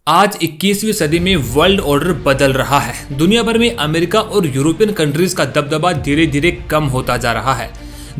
आज 21वीं सदी में वर्ल्ड ऑर्डर बदल रहा है। दुनिया भर में अमेरिका और यूरोपियन कंट्रीज का दबदबा धीरे धीरे कम होता जा रहा है।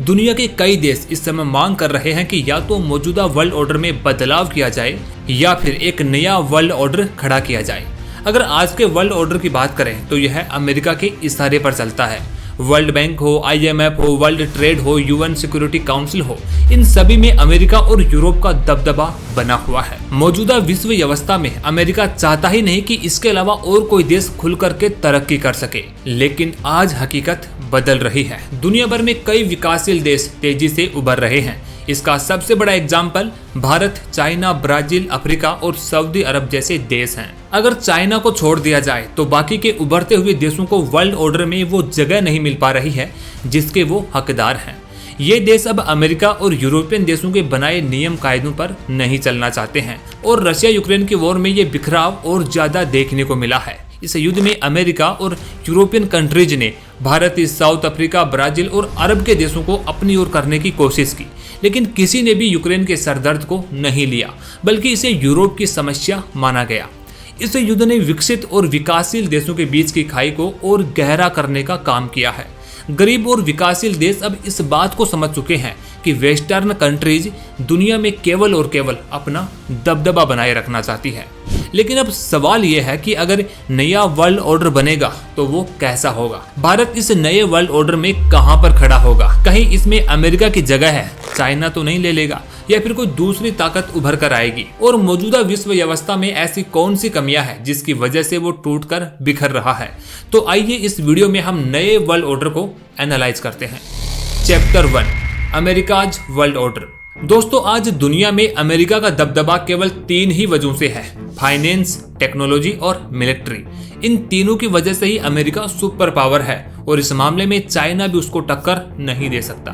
दुनिया के कई देश इस समय मांग कर रहे हैं कि या तो मौजूदा वर्ल्ड ऑर्डर में बदलाव किया जाए या फिर एक नया वर्ल्ड ऑर्डर खड़ा किया जाए। अगर आज के वर्ल्ड ऑर्डर की बात करें तो यह अमेरिका के इशारे पर चलता है। वर्ल्ड बैंक हो, IMF हो, वर्ल्ड ट्रेड हो, UN सिक्योरिटी काउंसिल हो, इन सभी में अमेरिका और यूरोप का दबदबा बना हुआ है। मौजूदा विश्व व्यवस्था में अमेरिका चाहता ही नहीं कि इसके अलावा और कोई देश खुल करके तरक्की कर सके, लेकिन आज हकीकत बदल रही है। दुनिया भर में कई विकासशील देश तेजी से उभर रहे हैं। इसका सबसे बड़ा example Bharat, China, Brazil, Africa और सऊदी अरब जैसे देश हैं। अगर चाइना को छोड़ दिया जाए तो बाकी के उभरते हुए देशों को वर्ल्ड ऑर्डर में वो जगह नहीं मिल पा रही है जिसके वो हकदार हैं। ये देश अब अमेरिका और यूरोपियन देशों के बनाए नियम कायदों पर नहीं चलना चाहते हैं और रशिया यूक्रेन की वॉर में ये बिखराव और ज्यादा देखने को मिला है। इस युद्ध में अमेरिका और यूरोपियन कंट्रीज ने भारत, साउथ अफ्रीका, ब्राजील और अरब के देशों को अपनी ओर करने की कोशिश की, लेकिन किसी ने भी यूक्रेन के सरदर्द को नहीं लिया, बल्कि इसे यूरोप की समस्या माना गया। इस युद्ध ने विकसित और विकासशील देशों के बीच की खाई को और गहरा करने का काम किया है। गरीब और विकासशील देश अब इस बात को समझ चुके हैं कि वेस्टर्न कंट्रीज दुनिया में केवल और केवल अपना दबदबा बनाए रखना चाहती है। लेकिन अब सवाल यह है कि अगर नया वर्ल्ड ऑर्डर बनेगा तो वो कैसा होगा? भारत इस नए वर्ल्ड ऑर्डर में कहां पर खड़ा होगा? कहीं इसमें अमेरिका की जगह है? चाइना तो नहीं ले लेगा या फिर कोई दूसरी ताकत उभर कर आएगी? और मौजूदा विश्व व्यवस्था में ऐसी कौन सी कमियां हैं जिसकी वजह से वो टूटकर बिखर रहा है? तो आइए इस वीडियो में हम नए वर्ल्ड ऑर्डर को एनालाइज करते हैं। Chapter 1, America's world order. दोस्तों, आज दुनिया में अमेरिका का दबदबा केवल 3 ही वजहों से है: फाइनेंस, टेक्नोलॉजी और मिलिट्री। इन तीनों की वजह से ही अमेरिका सुपर पावर है और इस मामले में चाइना भी उसको टक्कर नहीं दे सकता।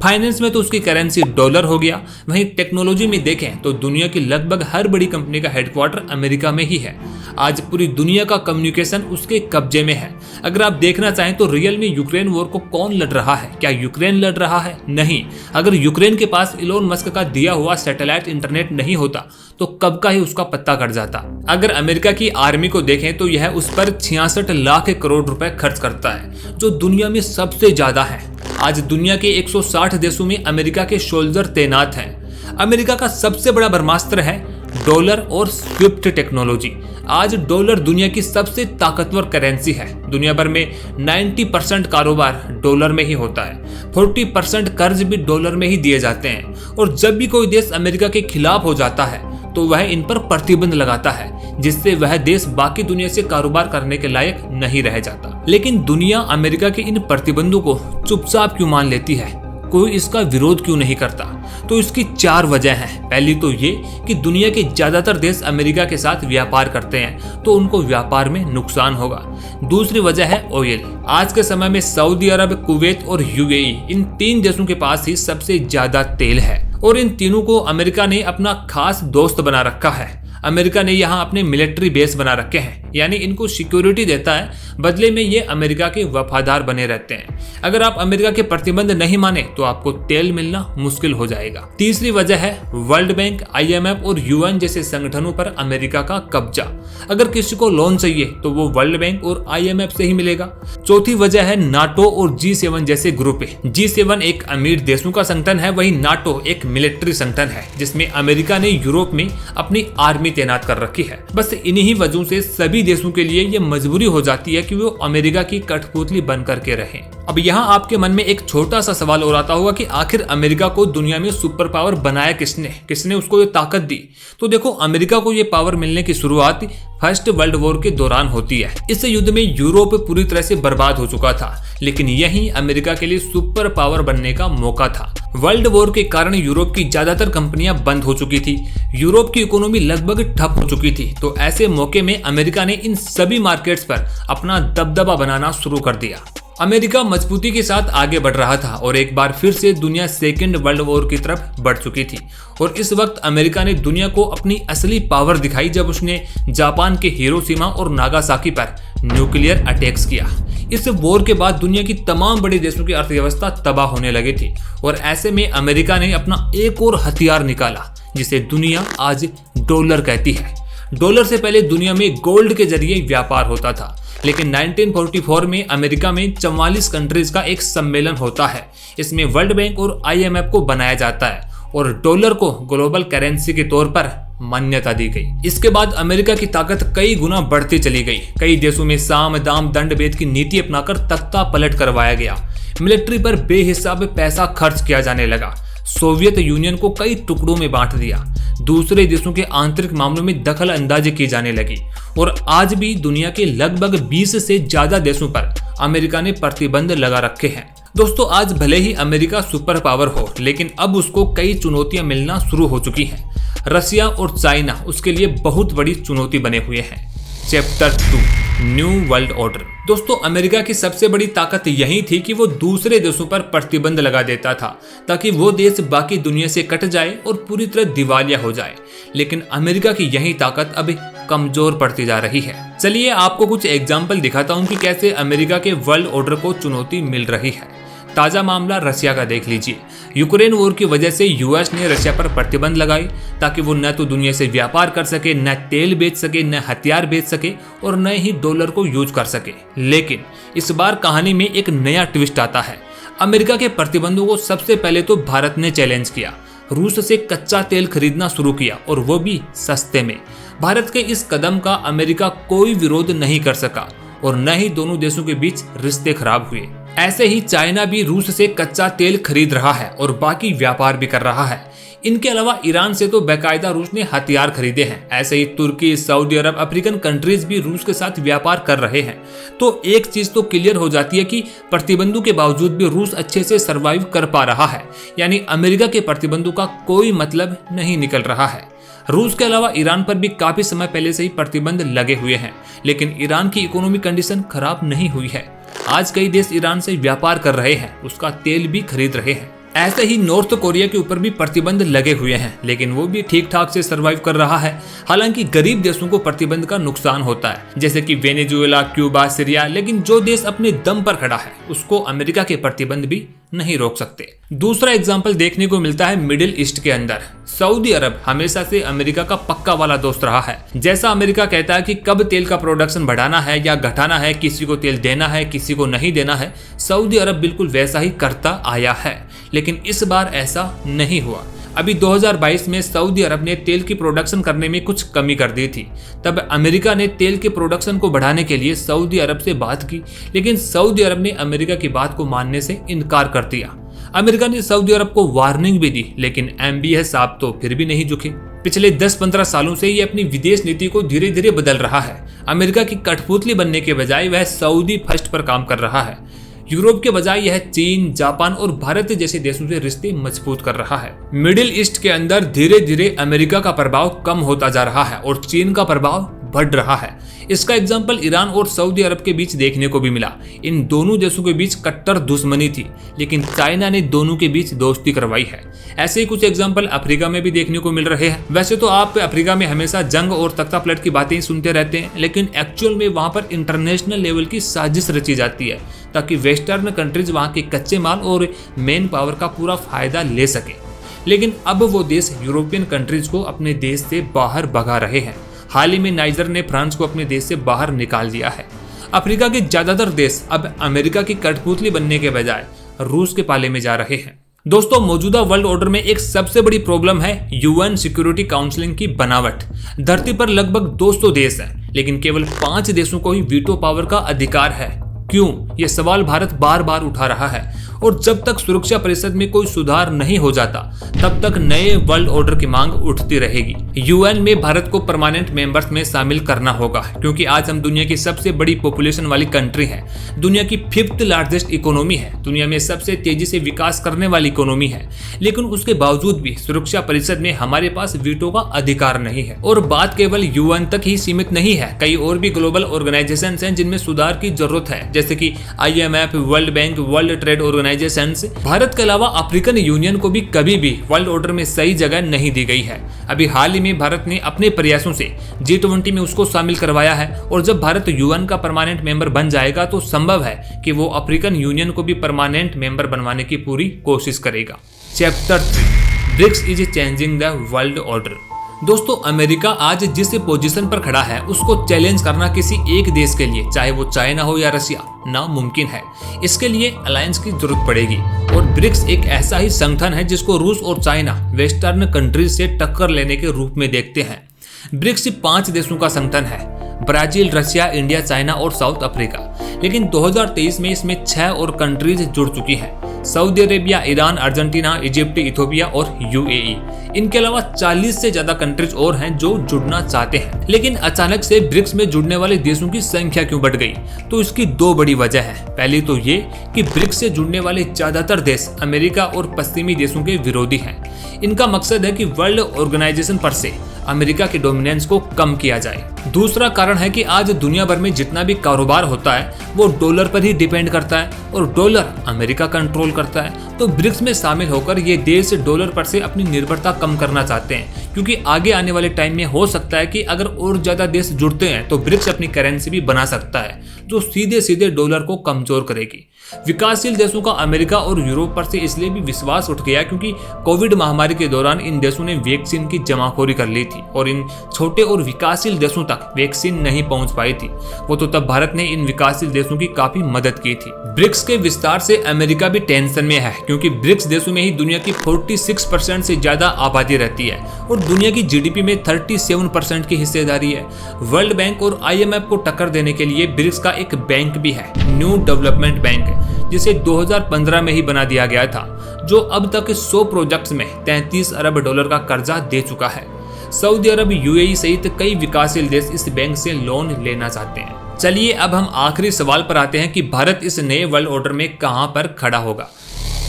फाइनेंस में तो उसकी करेंसी डॉलर हो गया, वहीं टेक्नोलॉजी में देखें तो दुनिया की लगभग हर बड़ी कंपनी का हेडक्वार्टर अमेरिका में ही है। आज पूरी दुनिया का कम्युनिकेशन उसके कब्जे में है। अगर आप देखना चाहें तो रियल में यूक्रेन वॉर को कौन लड़ रहा है? क्या यूक्रेन लड़ रहा है? नहीं। अगर यूक्रेन के पास इलोन मस्क का दिया हुआ सैटेलाइट इंटरनेट नहीं होता तो कब का ही उसका पत्ता कट जाता। अगर अमेरिका की आर्मी को देखें तो यह उस पर 66 लाख करोड़ रुपए खर्च करता है, जो दुनिया में सबसे ज्यादा है। आज दुनिया के 160 देशों में अमेरिका के सोल्जर तैनात हैं। अमेरिका का सबसे बड़ा ब्रह्मास्त्र है डॉलर और स्विफ्ट टेक्नोलॉजी। आज डॉलर दुनिया की सबसे ताकतवर करेंसी है। दुनिया भर में 90% कारोबार डॉलर में ही होता है। 40% कर्ज भी डॉलर में ही दिए जाते हैं और जब भी कोई देश अमेरिका के खिलाफ हो जाता है तो वह इन पर प्रतिबंध लगाता है, जिससे वह देश बाकी दुनिया से कारोबार करने के लायक नहीं रह जाता। लेकिन दुनिया अमेरिका के इन प्रतिबंधों को चुपचाप क्यों मान लेती है? कोई इसका विरोध क्यों नहीं करता? तो इसकी 4 वजह हैं। पहली तो ये कि दुनिया के ज्यादातर देश अमेरिका के साथ व्यापार करते हैं तो उनको व्यापार में नुकसान होगा। दूसरी वजह है ऑयल। आज के समय में सऊदी अरब, कुवैत और UAE, इन 3 देशों के पास ही सबसे ज्यादा तेल है और इन तीनों को अमेरिका ने अपना खास दोस्त बना रखा है। अमेरिका ने यहाँ अपने मिलिट्री बेस बना रखे हैं, यानी इनको सिक्योरिटी देता है, बदले में ये अमेरिका के वफादार बने रहते हैं। अगर आप अमेरिका के प्रतिबंध नहीं माने तो आपको तेल मिलना मुश्किल हो जाएगा। तीसरी वजह है वर्ल्ड बैंक, IMF और UN जैसे संगठनों पर अमेरिका का कब्जा। अगर किसी को लोन चाहिए तो वो वर्ल्ड बैंक और IMF से ही मिलेगा। चौथी वजह है नाटो और G7 जैसे ग्रुप। G7 एक अमीर देशों का संगठन है, वही नाटो एक मिलिट्री संगठन है जिसमें अमेरिका ने यूरोप में अपनी आर्मी तैनात कर रखी है। बस इन्हीं वजहों से सभी देशों के लिए ये मजबूरी हो जाती है कि वो अमेरिका की कठपुतली बन करके रहें। अब यहाँ आपके मन में एक छोटा सा सवाल और आता होगा कि आखिर अमेरिका को दुनिया में सुपर पावर बनाया किसने उसको ये ताकत दी? तो देखो, अमेरिका को ये पावर मिलने की शुरुआत फर्स्ट वर्ल्ड वॉर के दौरान होती है। इस युद्ध में यूरोप पूरी तरह से बर्बाद हो चुका था, लेकिन यही अमेरिका के लिए सुपर पावर बनने का मौका था। वर्ल्ड वॉर के कारण यूरोप की ज्यादातर कंपनियां बंद हो चुकी थी, यूरोप की इकोनॉमी लगभग ठप हो चुकी थी। तो ऐसे मौके में अमेरिका ने इन सभी मार्केट्स पर अपना दबदबा बनाना शुरू कर दिया। अमेरिका मजबूती के साथ आगे बढ़ रहा था और एक बार फिर से दुनिया सेकेंड वर्ल्ड वॉर की तरफ बढ़ चुकी थी। और इस वक्त अमेरिका ने दुनिया को अपनी असली पावर दिखाई जब उसने जापान के हिरोशिमा और नागासाकी पर न्यूक्लियर अटैक्स किया। इस वॉर के बाद दुनिया की तमाम बड़े देशों की अर्थव्यवस्था तबाह होने लगी थी और ऐसे में अमेरिका ने अपना एक और हथियार निकाला जिसे दुनिया आज डॉलर कहती है। डॉलर से पहले दुनिया में गोल्ड के जरिए व्यापार होता था, लेकिन 1944 में अमेरिका में 44 कंट्रीज का एक सम्मेलन होता है। इसमें वर्ल्ड बैंक और IMF को बनाया जाता है और डॉलर को ग्लोबल करेंसी के तौर पर मान्यता दी गई। इसके बाद अमेरिका की ताकत कई गुना बढ़ती चली गई। कई देशों में साम दाम दंड भेद की नीति अपनाकर तख्ता पलट करवाया गया। मिलिट्री पर बेहिसाब पैसा खर्च किया जाने लगा। सोवियत यूनियन को कई टुकड़ों में बांट दिया। दूसरे देशों के आंतरिक मामलों में दखल अंदाजी की जाने लगी और आज भी दुनिया के लगभग 20 से ज्यादा देशों पर अमेरिका ने प्रतिबंध लगा रखे हैं। दोस्तों, आज भले ही अमेरिका सुपर पावर हो, लेकिन अब उसको कई चुनौतियां मिलना शुरू हो चुकी हैं। रसिया और चाइना उसके लिए बहुत बड़ी चुनौती बने हुए हैं। Chapter 2 new world order. दोस्तों, अमेरिका की सबसे बड़ी ताकत यही थी कि वो दूसरे देशों पर प्रतिबंध लगा देता था ताकि वो देश बाकी दुनिया से कट जाए और पूरी तरह दिवालिया हो जाए। लेकिन अमेरिका की यही ताकत अब कमजोर पड़ती जा रही है। चलिए आपको कुछ एग्जाम्पल दिखाता हूँ कि कैसे अमेरिका के वर्ल्ड ऑर्डर को चुनौती मिल रही है। ताजा मामला रसिया का देख लीजिए। यूक्रेन वॉर की वजह से यूएस ने रशिया पर प्रतिबंध लगाए ताकि वो न तो दुनिया से व्यापार कर सके, न तेल बेच सके, न हथियार बेच सके और न ही डॉलर को यूज कर सके। लेकिन इस बार कहानी में एक नया ट्विस्ट आता है। अमेरिका के प्रतिबंधों को सबसे पहले तो भारत ने चैलेंज किया। रूस से कच्चा तेल खरीदना शुरू किया और वो भी सस्ते में। भारत के इस कदम का अमेरिका कोई विरोध नहीं कर सका और न ही दोनों देशों के बीच रिश्ते खराब हुए। ऐसे ही चाइना भी रूस से कच्चा तेल खरीद रहा है और बाकी व्यापार भी कर रहा है। इनके अलावा ईरान से तो बेकायदा रूस ने हथियार खरीदे हैं। ऐसे ही तुर्की, सऊदी अरब, अफ्रीकन कंट्रीज भी रूस के साथ व्यापार कर रहे हैं। तो एक चीज तो क्लियर हो जाती है कि प्रतिबंधों के बावजूद भी रूस अच्छे से सरवाइव कर पा रहा है। यानी अमेरिका के प्रतिबंधों का कोई मतलब नहीं निकल रहा है। रूस के अलावा ईरान पर भी काफी समय पहले से ही प्रतिबंध लगे हुए हैं, लेकिन ईरान की इकोनॉमिक कंडीशन खराब नहीं हुई है। आज कई देश ईरान से व्यापार कर रहे हैं, उसका तेल भी खरीद रहे हैं। ऐसे ही नॉर्थ कोरिया के ऊपर भी प्रतिबंध लगे हुए हैं, लेकिन वो भी ठीक ठाक से सरवाइव कर रहा है। हालांकि गरीब देशों को प्रतिबंध का नुकसान होता है, जैसे कि वेनेजुएला, क्यूबा, सीरिया। लेकिन जो देश अपने दम पर खड़ा है उसको अमेरिका के प्रतिबंध भी नहीं रोक सकते। दूसरा एग्जाम्पल देखने को मिलता है मिडिल ईस्ट के अंदर। सऊदी अरब हमेशा से अमेरिका का पक्का वाला दोस्त रहा है। जैसा अमेरिका कहता है कि कब तेल का प्रोडक्शन बढ़ाना है या घटाना है, किसी को तेल देना है, किसी को नहीं देना है, सऊदी अरब बिल्कुल वैसा ही करता आया है। लेकिन इस बार ऐसा नहीं हुआ। अभी 2022 में सऊदी अरब ने तेल की प्रोडक्शन करने में कुछ कमी कर दी थी। तब अमेरिका ने तेल के प्रोडक्शन को बढ़ाने के लिए सऊदी अरब से बात की, लेकिन सऊदी अरब ने अमेरिका की बात को मानने से इनकार कर दिया। अमेरिका ने सऊदी अरब को वार्निंग भी दी, लेकिन MBS साहब तो फिर भी नहीं झुके। पिछले 10-15 सालों से ये अपनी विदेश नीति को धीरे धीरे बदल रहा है। अमेरिका की कठपुतली बनने के बजाय वह सऊदी फर्स्ट पर काम कर रहा है। यूरोप के बजाय यह चीन, जापान और भारत जैसे देशों से रिश्ते मजबूत कर रहा है। मिडिल ईस्ट के अंदर धीरे धीरे अमेरिका का प्रभाव कम होता जा रहा है और चीन का प्रभाव बढ़ रहा है। इसका एग्जाम्पल ईरान और सऊदी अरब के बीच देखने को भी मिला। इन दोनों देशों के बीच कट्टर दुश्मनी थी, लेकिन चाइना ने दोनों के बीच दोस्ती करवाई है। ऐसे ही कुछ एग्जाम्पल अफ्रीका में भी देखने को मिल रहे हैं। वैसे तो आप अफ्रीका में हमेशा जंग और तख्ता पलट की बातें ही सुनते रहते हैं, लेकिन एक्चुअल में वहां पर इंटरनेशनल लेवल की साजिश रची जाती है ताकि वेस्टर्न कंट्रीज वहां के कच्चे माल और मेन पावर का पूरा फायदा ले सके। लेकिन अब वो देश यूरोपियन कंट्रीज को अपने देश से बाहर भगा रहे हैं। हाल ही में नाइजर ने फ्रांस को अपने देश से बाहर निकाल दिया है। अफ्रीका के ज्यादातर देश अब अमेरिका की कठपुतली बनने के बजाय रूस के पाले में जा रहे हैं। दोस्तों, मौजूदा वर्ल्ड ऑर्डर में एक सबसे बड़ी प्रॉब्लम है UN सिक्योरिटी काउंसिल की बनावट। धरती पर लगभग 200 देश हैं, लेकिन केवल 5 देशों को ही वीटो पावर का अधिकार है। क्यों? ये सवाल भारत बार बार उठा रहा है और जब तक सुरक्षा परिषद में कोई सुधार नहीं हो जाता तब तक नए वर्ल्ड ऑर्डर की मांग उठती रहेगी। UN में भारत को परमानेंट मेंबर्स में शामिल करना होगा, क्योंकि आज हम दुनिया की सबसे बड़ी पॉपुलेशन वाली कंट्री है, दुनिया की 5th लार्जेस्ट इकोनॉमी है, दुनिया में सबसे तेजी से विकास करने वाली इकोनॉमी है। लेकिन उसके बावजूद भी सुरक्षा परिषद में हमारे पास वीटो का अधिकार नहीं है। और बात केवल UN तक ही सीमित नहीं है, कई और भी ग्लोबल ऑर्गेनाइजेशंस हैं जिनमें सुधार की जरूरत है, जैसे कि IMF, world bank, world trade organisations. Bharat के अलावा अफ्रीकन यूनियन को भी कभी भी वर्ल्ड ऑर्डर में सही जगह नहीं दी गई है। अभी हाल ही में भारत ने अपने प्रयासों से G20 में उसको शामिल करवाया है और जब भारत UN का परमानेंट मेंबर बन जाएगा तो संभव है कि वो अफ्रीकन यूनियन को भी परमानेंट मेंबर बनवाने की पूरी कोशिश करेगा। Chapter 3 BRICS is changing the world order. दोस्तों अमेरिका आज जिस पोजीशन पर खड़ा है उसको चैलेंज करना किसी एक देश के लिए, चाहे वो चाइना हो या रशिया, नामुमकिन है। इसके लिए अलायंस की जरूरत पड़ेगी और ब्रिक्स एक ऐसा ही संगठन है जिसको रूस और चाइना वेस्टर्न कंट्रीज से टक्कर लेने के रूप में देखते हैं। ब्रिक्स 5 देशों का संगठन है, ब्राजील, रशिया, इंडिया, चाइना और साउथ अफ्रीका। लेकिन 2023 में इसमें 6 और कंट्रीज जुड़ चुकी हैं, Saudi Arabia, Iran, Argentina, Egypt, Ethiopia और यूएई। इनके अलावा 40 से ज्यादा कंट्रीज और हैं जो जुड़ना चाहते हैं। लेकिन अचानक से ब्रिक्स में जुड़ने वाले देशों की संख्या क्यों बढ़ गई? तो इसकी 2 बड़ी वजह है। पहली तो ये कि ब्रिक्स से जुड़ने वाले ज्यादातर देश अमेरिका और पश्चिमी देशों के विरोधी हैं। इनका मकसद है कि वर्ल्ड ऑर्गेनाइजेशन पर से अमेरिका के डोमिनेंस को कम किया जाए। दूसरा कारण है कि आज दुनिया भर में जितना भी कारोबार होता है वो डॉलर पर ही डिपेंड करता है और डॉलर अमेरिका कंट्रोल करता है। तो ब्रिक्स में शामिल होकर ये देश डॉलर पर से अपनी निर्भरता कम करना चाहते हैं, क्योंकि आगे आने वाले टाइम में हो सकता है कि अगर और ज्यादा देश जुड़ते हैं तो ब्रिक्स अपनी करेंसी भी बना सकता है जो सीधे सीधे डॉलर को कमजोर करेगी। विकासशील देशों का अमेरिका और यूरोप पर से इसलिए भी विश्वास उठ गया क्योंकि कोविड महामारी के दौरान इन देशों ने वैक्सीन की जमाखोरी कर ली थी और इन छोटे और विकासशील देशों तक वैक्सीन नहीं पहुंच पाई थी। वो तो तब भारत ने इन विकासशील देशों की काफी मदद की थी। ब्रिक्स के विस्तार से अमेरिका भी टेंशन में है क्योंकि ब्रिक्स देशों में ही दुनिया की 46% से ज्यादा आबादी रहती है और दुनिया की जीडीपी में 37% की हिस्सेदारी है। वर्ल्ड बैंक और IMF को टक्कर देने के लिए ब्रिक्स का एक बैंक भी है, न्यू डेवलपमेंट बैंक, जिसे 2015 में ही बना दिया गया था, जो अब तक 100 प्रोजेक्ट्स में $33 अरब का कर्जा दे चुका है। सऊदी अरब, UAE सहित कई विकासशील देश इस बैंक से लोन लेना चाहते हैं। चलिए अब हम आखिरी सवाल पर आते हैं कि भारत इस नए वर्ल्ड ऑर्डर में कहां पर खड़ा होगा।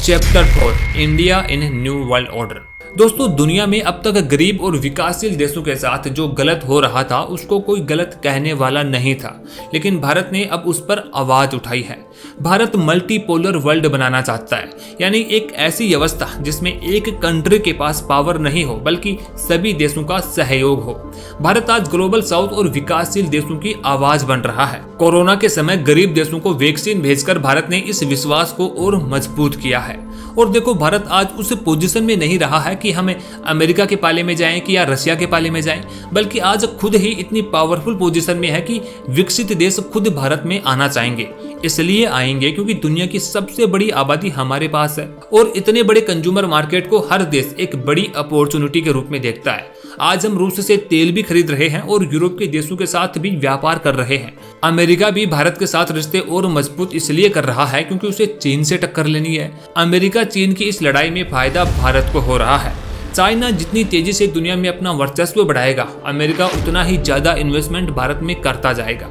Chapter 4, India in new world order. दोस्तों दुनिया में अब तक गरीब और विकासशील देशों के साथ जो गलत हो रहा था उसको कोई गलत कहने वाला नहीं था, लेकिन भारत ने अब उस पर आवाज उठाई है। भारत मल्टीपोलर वर्ल्ड बनाना चाहता है, यानी एक ऐसी व्यवस्था जिसमें एक कंट्री के पास पावर नहीं हो बल्कि सभी देशों का सहयोग हो। भारत आज ग्लोबल साउथ और विकासशील देशों की आवाज बन रहा है। कोरोना के समय गरीब देशों को वैक्सीन भेजकर भारत ने इस विश्वास को और मजबूत किया है। और देखो भारत आज उस पोजीशन में नहीं रहा है कि हमें अमेरिका के पाले में जाएं कि या रशिया के पाले में जाएं, बल्कि आज खुद ही इतनी पावरफुल पोजीशन में है कि विकसित देश खुद भारत में आना चाहेंगे। इसलिए आएंगे क्योंकि दुनिया की सबसे बड़ी आबादी हमारे पास है और इतने बड़े कंज्यूमर मार्केट को हर देश एक बड़ी अपॉर्चुनिटी के रूप में देखता है। आज हम रूस से तेल भी खरीद रहे हैं और यूरोप के देशों के साथ भी व्यापार कर रहे हैं। अमेरिका भी भारत के साथ रिश्ते और मजबूत इसलिए कर रहा है क्योंकि उसे चीन से टक्कर लेनी है। अमेरिका चीन की इस लड़ाई में फायदा भारत को हो रहा है। चाइना जितनी तेजी से दुनिया में अपना वर्चस्व बढ़ाएगा, अमेरिका उतना ही ज्यादा इन्वेस्टमेंट भारत में करता जाएगा।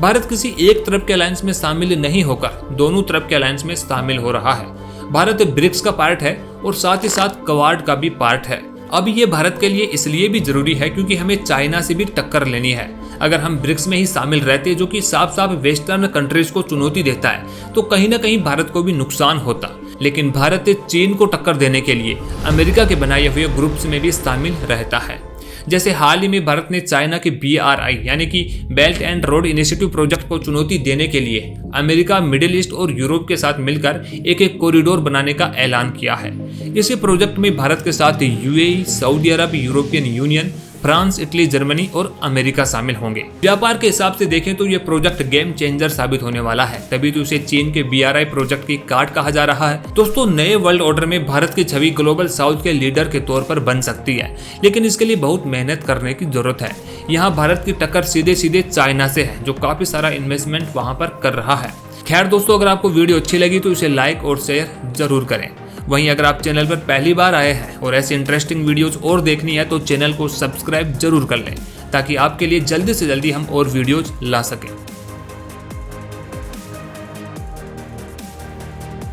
भारत किसी एक तरफ के अलायंस में शामिल नहीं होकर दोनों तरफ के अलायंस में शामिल हो रहा है। भारत ब्रिक्स का पार्ट है और साथ ही साथ क्वाड का भी पार्ट है। अब ये भारत के लिए इसलिए भी जरूरी है क्योंकि हमें चाइना से भी टक्कर लेनी है। अगर हम ब्रिक्स में ही शामिल रहते जो कि साफ साफ वेस्टर्न कंट्रीज को चुनौती देता है तो कहीं ना कहीं भारत को भी नुकसान होता। लेकिन भारत चीन को टक्कर देने के लिए अमेरिका के बनाए हुए ग्रुप्स में भी शामिल रहता है। जैसे हाल ही में भारत ने चाइना के BRI यानी कि belt and road initiative project को चुनौती देने के लिए अमेरिका, मिडिल ईस्ट और यूरोप के साथ मिलकर एक कॉरिडोर बनाने का ऐलान किया है। इस प्रोजेक्ट में भारत के साथ UAE, Saudi Arab, European Union, France, Italy, Germany और अमेरिका शामिल होंगे। व्यापार के हिसाब से देखें तो यह प्रोजेक्ट गेम चेंजर साबित होने वाला है, तभी तो इसे चीन के BRI प्रोजेक्ट की काट कहा जा रहा है। दोस्तों नए वर्ल्ड ऑर्डर में भारत की छवि ग्लोबल साउथ के लीडर के तौर पर बन सकती है, लेकिन इसके लिए बहुत मेहनत करने की जरूरत है। यहाँ भारत की टक्कर सीधे सीधे चाइना से है जो काफी सारा इन्वेस्टमेंट वहाँ पर कर रहा है। खैर दोस्तों अगर आपको वीडियो अच्छी लगी तो इसे लाइक और शेयर जरूर करें। वहीं अगर आप चैनल पर पहली बार आए हैं और ऐसे इंटरेस्टिंग वीडियोस और देखनी है तो चैनल को सब्सक्राइब जरूर कर लें ताकि आपके लिए जल्दी से जल्दी हम और वीडियोज ला सकें।